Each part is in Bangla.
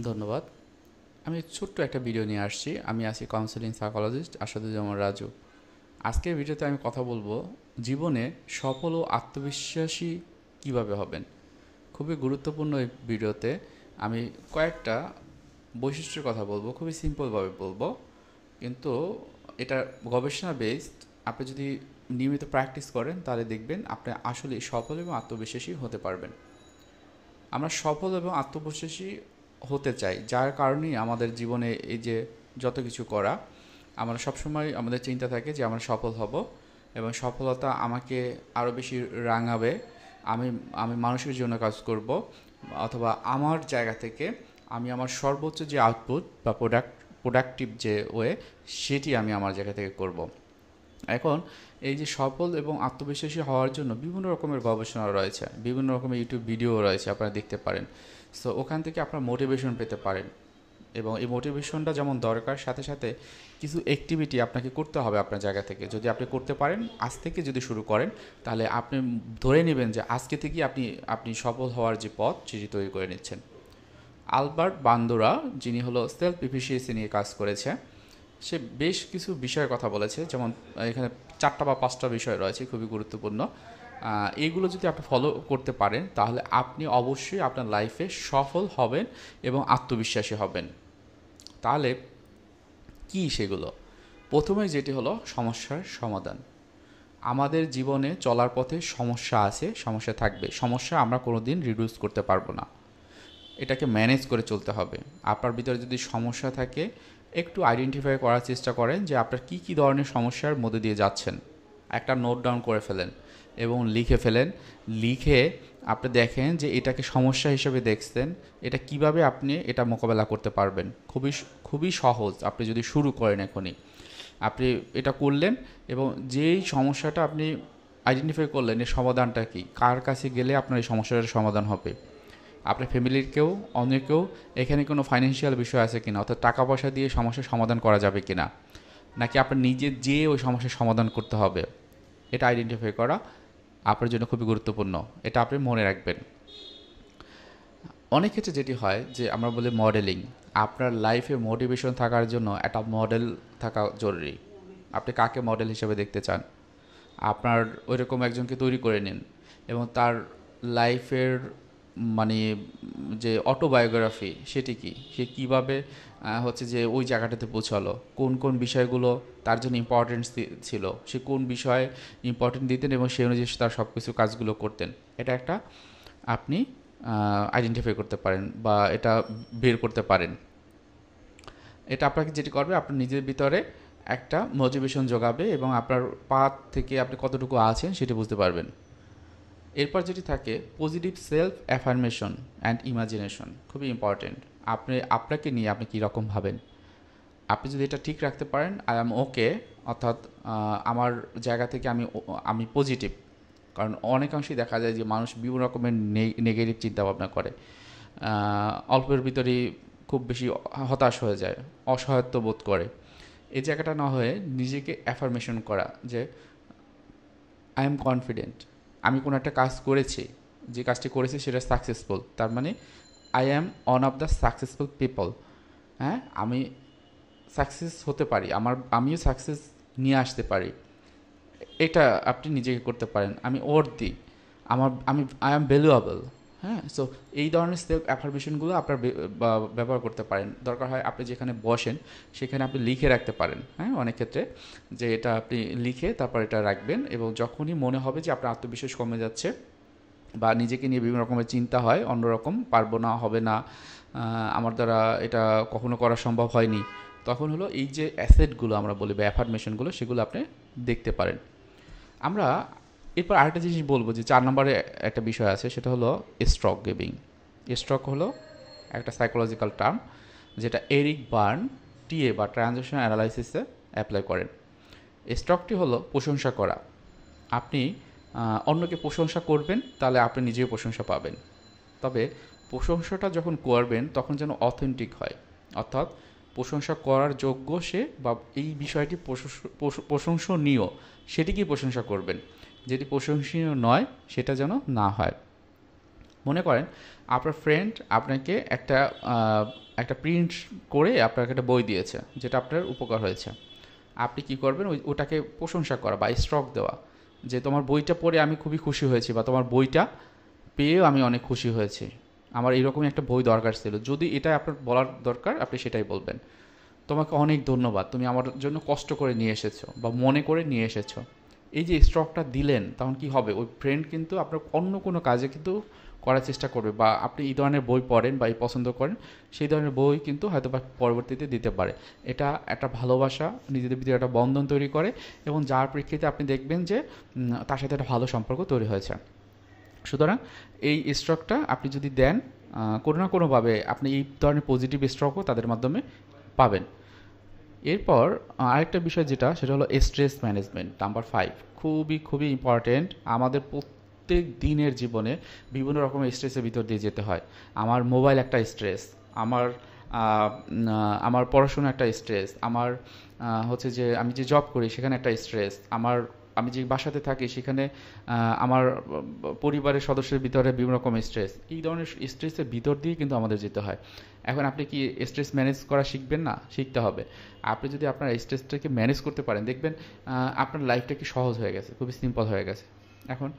ধন্যবাদ। আমি ছোট্ট একটা ভিডিও নিয়ে আসছি। আমি আছি কাউন্সেলিং সাইকোলজিস্ট আসাদুজ্জামান রাজু। আজকের ভিডিওতে আমি কথা বলবো জীবনে সফল ও আত্মবিশ্বাসী কিভাবে হবেন। খুবই গুরুত্বপূর্ণ এই ভিডিওতে আমি কয়েকটা বৈশিষ্ট্যের কথা বলবো, খুবই সিম্পলভাবে বলবো, কিন্তু এটা গবেষণা বেসড। আপনি যদি নিয়মিত প্র্যাকটিস করেন তাহলে দেখবেন আপনি আসলে সফল এবং আত্মবিশ্বাসী হতে পারবেন। আমরা সফল এবং আত্মবিশ্বাসী হতে চাই, যার কারণেই আমাদের জীবনে এই যে যত কিছু করা, আমরা সবসময় আমাদের চিন্তা থাকে যে আমরা সফল হব এবং সফলতা আমাকে আরও বেশি রাঙাবে। আমি আমি মানুষের জন্য কাজ করব, অথবা আমার জায়গা থেকে আমি আমার সর্বোচ্চ যে আউটপুট বা প্রোডাক্টিভ যে ওয়ে, সেটি আমি আমার জায়গা থেকে করব। এখন এই যে সফল এবং আত্মবিশ্বাসী হওয়ার জন্য বিভিন্ন রকমের গবেষণা রয়েছে, বিভিন্ন রকমের ইউটিউব ভিডিও রয়েছে, আপনারা দেখতে পারেন। সো ওখান থেকে আপনারা মোটিভেশন পেতে পারেন, এবং এই মোটিভেশনটা যেমন দরকার, সাথে সাথে কিছু অ্যাক্টিভিটি আপনাকে করতে হবে আপনার জায়গা থেকে। যদি আপনি করতে পারেন, আজ থেকে যদি শুরু করেন, তাহলে আপনি ধরে নেবেন যে আজকে থেকেই আপনি আপনি সফল হওয়ার যে পথ সেটি তৈরি করে নিচ্ছেন। আলবার্ট বান্দুরা, যিনি হলো সেলফ এফিসিয়েন্সি নিয়ে কাজ করেছে, সে বেশ কিছু বিষয়ের কথা বলেছে। যেমন এখানে 4টা বা 5টা বিষয় রয়েছে খুবই গুরুত্বপূর্ণ। এইগুলো যদি আপনি ফলো করতে পারেন তাহলে আপনি অবশ্যই আপনার লাইফে সফল হবেন এবং আত্মবিশ্বাসী হবেন। তাহলে কি সেগুলো? প্রথমে যেটি হলো সমস্যার সমাধান। আমাদের জীবনে চলার পথে সমস্যা আছে, সমস্যা থাকবে। সমস্যা আমরা কোনো দিন রিডিউস করতে পারবো না, এটাকে ম্যানেজ করে চলতে হবে। আপনার ভিতরে যদি সমস্যা থাকে, একটু আইডেন্টিফাই করার চেষ্টা করেন যে আপনার কী কী ধরনের সমস্যার মধ্যে দিয়ে যাচ্ছেন। একটা নোট ডাউন করে ফেলেন এবং লিখে ফেলেন। লিখে আপনি দেখেন যে এটাকে সমস্যা হিসেবে দেখছেন, এটা কিভাবে আপনি এটা মোকাবেলা করতে পারবেন। খুবই খুবই সহজ, আপনি যদি শুরু করেন এখনই। আপনি এটা করলেন এবং যেই সমস্যাটা আপনি আইডেন্টিফাই করলেন, এর সমাধানটা কী, কার কাছে গেলে আপনার এই সমস্যাটার সমাধান হবে। আপনার ফ্যামিলির কেউ, অন্য কেউ, এখানে কোনো ফাইন্যান্সিয়াল বিষয় আছে কিনা, অর্থাৎ টাকা পয়সা দিয়ে সমস্যার সমাধান করা যাবে কিনা, নাকি আপনার নিজে যেয়ে ওই সমস্যার সমাধান করতে হবে। এটা আইডেন্টিফাই করা আপনার জন্য খুবই গুরুত্বপূর্ণ। এটা আপনি মনে রাখবেন। অনেক ক্ষেত্রে যেটি হয় যে আমরা বলি মডেলিং। আপনার লাইফে মোটিভেশন থাকার জন্য একটা মডেল থাকা জরুরি। আপনি কাকে মডেল হিসেবে দেখতে চান, আপনার ওইরকম একজনকে তৈরি করে নিন এবং তার লাইফের মানে যে অটোবায়োগ্রাফি সেটি কি, সে কীভাবে হচ্ছে যে ওই জায়গাটাতে পৌঁছালো, কোন কোন বিষয়গুলো তার জন্য ইম্পর্টেন্স ছিল, সে কোন বিষয়ে ইম্পর্টেন্ট দিতেন এবং সেই অনুযায়ী তার সব কিছু কাজগুলো করতেন। এটা একটা আপনি আইডেন্টিফাই করতে পারেন বা এটা বের করতে পারেন। এটা আপনাকে যেটি করবে, আপনার নিজের ভিতরে একটা মোটিভেশন যোগাবে এবং আপনার পাথ থেকে আপনি কতটুকু আছেন সেটি বুঝতে পারবেন। এরপর যেটি থাকে positive self affirmation and imagination, খুবই ইম্পর্টেন্ট। আপনাকে নিয়ে আপনি কীরকম ভাবেন। আপনি যদি এটা ঠিক রাখতে পারেন, আই অ্যাম ওকে, অর্থাৎ আমার জায়গা থেকে আমি পজিটিভ। কারণ অনেকাংশেই দেখা যায় যে মানুষ বিভিন্ন রকমের নেগেটিভ চিন্তাভাবনা করে, অল্পের ভিতরেই খুব বেশি হতাশ হয়ে যায়, অসহায়ত্ব বোধ করে। এই জায়গাটা না হয়ে নিজেকে অ্যাফার্মেশন করা যে আই এম কনফিডেন্ট, আমি কোনো একটা কাজ করেছি, যে কাজটি করেছি সেটা সাকসেসফুল, তার মানে I am one of the successful people. হ্যাঁ, আমি সাকসেস হতে পারি, আমিও সাকসেস নিয়ে আসতে পারি। এটা আপনি নিজেকে করতে পারেন। আমি ওর্থি, আমি আই অ্যাম ভ্যালুয়েবল। হ্যাঁ, সো এই ধরনের সেলফ অ্যাফার্মেশনগুলো আপনার ব্যবহার করতে পারেন। দরকার হয় আপনি যেখানে বসেন সেখানে আপনি লিখে রাখতে পারেন। হ্যাঁ, অনেক ক্ষেত্রে যে এটা আপনি লিখে তারপর এটা রাখবেন, এবং যখনই মনে হবে যে আপনার আত্মবিশ্বাস কমে যাচ্ছে বা নিজেকে নিয়ে বিভিন্ন রকমের চিন্তা হয়, অন্যরকম, পারবো না, হবে না, আমার দ্বারা এটা কখনো করা সম্ভব হয়নি, তখন হলো এই যে অ্যাসেটগুলো আমরা বলি বা অ্যাফার্মেশনগুলো, সেগুলো আপনি দেখতে পারেন। আমরা এরপর আরেকটা জিনিস বলবো যে 4 নম্বরে একটা বিষয় আছে, সেটা হলো স্ট্রক গিভিং। স্ট্রক হলো একটা সাইকোলজিক্যাল টার্ম, যেটা এরিক বার্ন টিএ বা ট্রানজ্যাকশন অ্যানালাইসিসে অ্যাপ্লাই করেন। স্ট্রকটি হলো প্রশংসা করা। আপনি অন্যকে প্রশংসা করবেন, তাহলে আপনি নিজেও প্রশংসা পাবেন। তবে প্রশংসাটা যখন করবেন তখন যেন অথেন্টিক হয়, অর্থাৎ প্রশংসা করার যোগ্য সে, বা এই বিষয়টি প্রশংসনীয় সেটিকেই প্রশংসা করবেন। যেটি প্রশংসনীয় নয় সেটা যেন না হয়। মনে করেন আপনার ফ্রেন্ড আপনাকে একটা একটা প্রিন্ট করে আপনাকে একটা বই দিয়েছে যেটা আপনার উপকার হয়েছে, আপনি কি করবেন, ওটাকে প্রশংসা করা বা স্ট্রক দেওয়া যে তোমার বইটা পড়ে আমি খুবই খুশি হয়েছি বা তোমার বইটা পেয়েও আমি অনেক খুশি হয়েছি, আমার এরকমই একটা বই দরকার ছিল। যদি এটা আপনার বলার দরকার আপনি সেটাই বলবেন। তোমাকে অনেক ধন্যবাদ, তুমি আমার জন্য কষ্ট করে নিয়ে এসেছো বা মনে করে নিয়ে এসেছো। এই যে স্ট্রকটা দিলেন তখন কি হবে, ওই ফ্রেন্ড কিন্তু আপনার অন্য কোনো কাজে কিন্তু করার চেষ্টা করবে, বা আপনি এই ধরনের বই পড়েন বা এই পছন্দ করেন সেই ধরনের বই কিন্তু হয়তো বা পরবর্তীতে দিতে পারে। এটা একটা ভালোবাসা, নিজেদের ভিতরে একটা বন্ধন তৈরি করে, এবং যার প্রেক্ষিতে আপনি দেখবেন যে তার সাথে একটা ভালো সম্পর্ক তৈরি হয়েছে। সুতরাং এই স্ট্রকটা আপনি যদি দেন, কোনো না কোনোভাবে আপনি এই ধরনের পজিটিভ স্ট্রকও তাদের মাধ্যমে পাবেন। এরপর আরেকটা বিষয় যেটা, সেটা হলো স্ট্রেস ম্যানেজমেন্ট, নাম্বার 5। খুবই খুবই ইম্পর্টেন্ট। আমাদের প্রত্যেক দিনের জীবনে বিভিন্ন রকমের স্ট্রেসের ভিতর দিয়ে যেতে হয়। আমার মোবাইল একটা স্ট্রেস, আমার আমার পড়াশোনা একটা স্ট্রেস, আমার হচ্ছে যে আমি যে জব করি সেখানে একটা স্ট্রেস, আমি যে বাসাতে থাকি সেখানে আমার পরিবারের সদস্যের ভিতরে বিভিন্ন রকম স্ট্রেস, এই ধরনের স্ট্রেসের ভিতর দিয়ে কিন্তু আমাদের যেতে হয়। এখন আপনি কি স্ট্রেস ম্যানেজ করা শিখবেন না? শিখতে হবে। আপনি যদি আপনার স্ট্রেসটাকে ম্যানেজ করতে পারেন দেখবেন আপনার লাইফটা কি সহজ হয়ে গেছে, খুবই সিম্পল হয়ে গেছে। এখন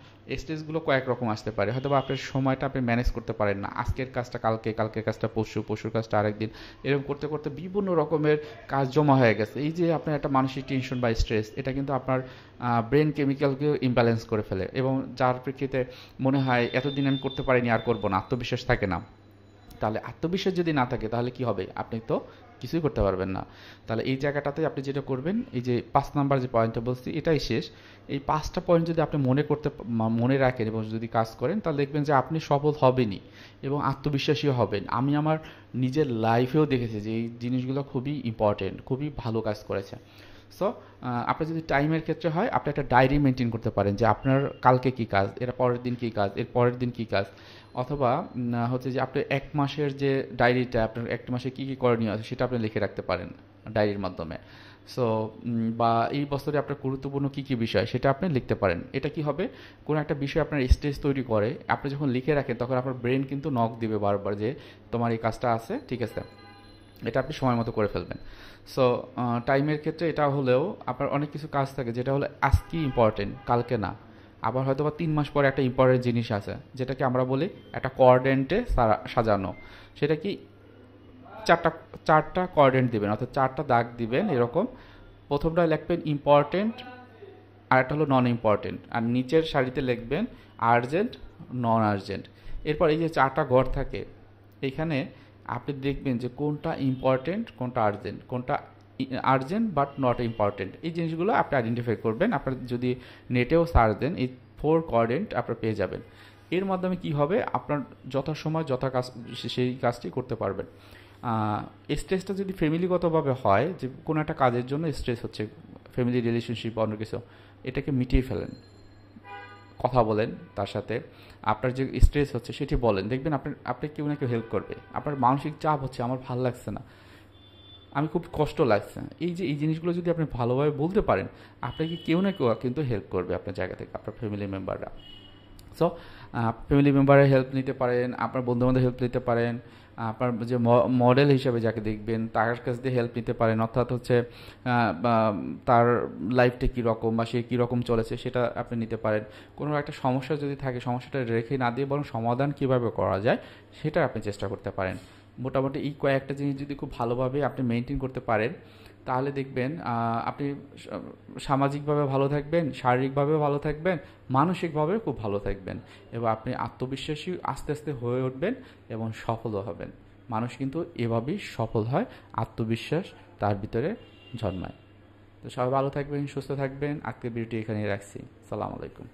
স্ট্রেসগুলো কয়েক রকম আসতে পারে, হয়তো বা আপনার সময়টা আপনি ম্যানেজ করতে পারেন না, আজকের কাজটা কালকে, কালকের কাজটা পরশু, পরশুর কাজটা আরেকদিন, এরকম করতে করতে বিভিন্ন রকমের কাজ জমা হয়ে গেছে। এই যে আপনার একটা মানসিক টেনশন বা স্ট্রেস, এটা কিন্তু আপনার ব্রেন কেমিক্যালকেও ইমব্যালেন্স করে ফেলে, এবং যার প্রেক্ষিতে মনে হয় এতদিন আমি করতে পারিনি আর করবো না, আত্মবিশ্বাস থাকে না। তাহলে আত্মবিশ্বাস যদি না থাকে তাহলে কি হবে, আপনি তো কিছুই করতে পারবেন না। তাহলে এই জায়গাটাতে আপনি যেটা করবেন, এই যে 5 নাম্বার যে পয়েন্টটা বলছি এটাই শেষ। এই 5টা পয়েন্ট যদি আপনি মনে রাখেন এবং যদি কাজ করেন, তাহলে দেখবেন যে আপনি সফল হবেনই এবং আত্মবিশ্বাসীও হবেন। আমি আমার নিজের লাইফেও দেখেছি যে এই জিনিসগুলো খুবই ইম্পর্টেন্ট, খুবই ভালো কাজ করেছে। সো আপনার যদি টাইমের ক্ষেত্রে হয়, আপনি একটা ডায়েরি মেনটেন করতে পারেন যে আপনার কালকে কী কাজ, এর পরের দিন কী কাজ, এর পরের দিন কী কাজ, অথবা হচ্ছে যে আপনি 1 মাসের যে ডায়েরিটা, আপনার 1 মাসে কী কী করণীয় আছে সেটা আপনি লিখে রাখতে পারেন ডায়েরির মাধ্যমে। সো বা এই বছরে আপনার গুরুত্বপূর্ণ কী কী বিষয় সেটা আপনি লিখতে পারেন। এটা কি হবে, কোনো একটা বিষয় আপনার স্ট্রেস তৈরি করে, আপনি যখন লিখে রাখেন তখন আপনার ব্রেন কিন্তু নক দিবে বারবার যে তোমার এই কাজটা আছে, ঠিক আছে, এটা আপনি সময় মতো করে ফেলবেন। সো টাইমের ক্ষেত্রে এটা হলেও আপনার অনেক কিছু কাজ থাকে যেটা হলো আজকেই ইম্পর্টেন্ট, কালকে না। আবার হয়তো বা 3 মাস পরে একটা ইম্পর্টেন্ট জিনিস আছে যেটাকে আমরা বলি একটা কোয়াড্রেন্টে সাজানো। সেটা কি, চারটা চারটা কোয়াড্রেন্ট দিবেন, অর্থাৎ 4টা দাগ দিবেন এরকম। প্রথমটা লিখবেন ইম্পর্টেন্ট, আর একটা হলো নন ইম্পর্টেন্ট, আর নিচের সারিতে লিখবেন আর্জেন্ট, নন আর্জেন্ট। এরপর এই যে 4টা ঘর থাকে, এইখানে আপনি দেখবেন যে কোনটা ইম্পর্টেন্ট, কোনটা আর্জেন্ট, কোনটা আর্জেন্ট বাট নট ইম্পর্টেন্ট, এই জিনিসগুলো আপনি আইডেন্টিফাই করবেন। আপনার যদি নেটেও সার্চ দেন এই 4 কোয়াড্রেন্ট আপনার পেয়ে যাবেন। এর মাধ্যমে কি হবে, আপনার যথাসময় যথা কাজ সেই কাজটি করতে পারবেন। স্ট্রেসটা যদি ফ্যামিলিগতভাবে হয়, যে কোনো একটা কাজের জন্য স্ট্রেস হচ্ছে, ফ্যামিলি রিলেশনশিপ অন্য কিছু, এটাকে মিটিয়ে ফেলেন, কথা বলেন তার সাথে, আপনার যে স্ট্রেস হচ্ছে সেটি বলেন, দেখবেন আপনি কেউ না কেউ হেল্প করবে। আপনার মানসিক চাপ হচ্ছে, আমার ভালো লাগছে না, আমি খুব কষ্ট লাগছে, এই জিনিসগুলো যদি আপনি ভালোভাবে বলতে পারেন, আপনাকে কেউ না কেউ কিন্তু হেল্প করবে আপনার জায়গা থেকে, আপনার ফ্যামিলি মেম্বাররা। সো ফ্যামিলি মেম্বারের হেল্প নিতে পারেন, আপনার বন্ধুবান্ধব হেল্প নিতে পারেন, আপনার যে মডেল হিসেবে যাকে দেখবেন তার কাছ দিয়ে হেল্প নিতে পারেন, অর্থাৎ হচ্ছে তার লাইফটা কীরকম বা সে কীরকম চলেছে সেটা আপনি নিতে পারেন। কোনো একটা সমস্যা যদি থাকে, সমস্যাটা রেখে না দিয়ে বরং সমাধান কীভাবে করা যায় সেটা আপনি চেষ্টা করতে পারেন। মোটামুটি এই কয়েকটা জিনিস যদি খুব ভালোভাবে আপনি মেনটেন করতে পারেন, তাহলে দেখবেন আপনি সামাজিকভাবে ভালো থাকবেন, শারীরিকভাবেও ভালো থাকবেন, মানসিকভাবেও খুব ভালো থাকবেন, এবং আপনি আত্মবিশ্বাসী আস্তে আস্তে হয়ে উঠবেন এবং সফলও হবেন। মানুষ কিন্তু এভাবেই সফল হয়, আত্মবিশ্বাস তার ভিতরে জন্মায়। তো সবাই ভালো থাকবেন, সুস্থ থাকবেন। আজকের ভিডিওটি এখানেই রাখছি। সালাম আলাইকুম।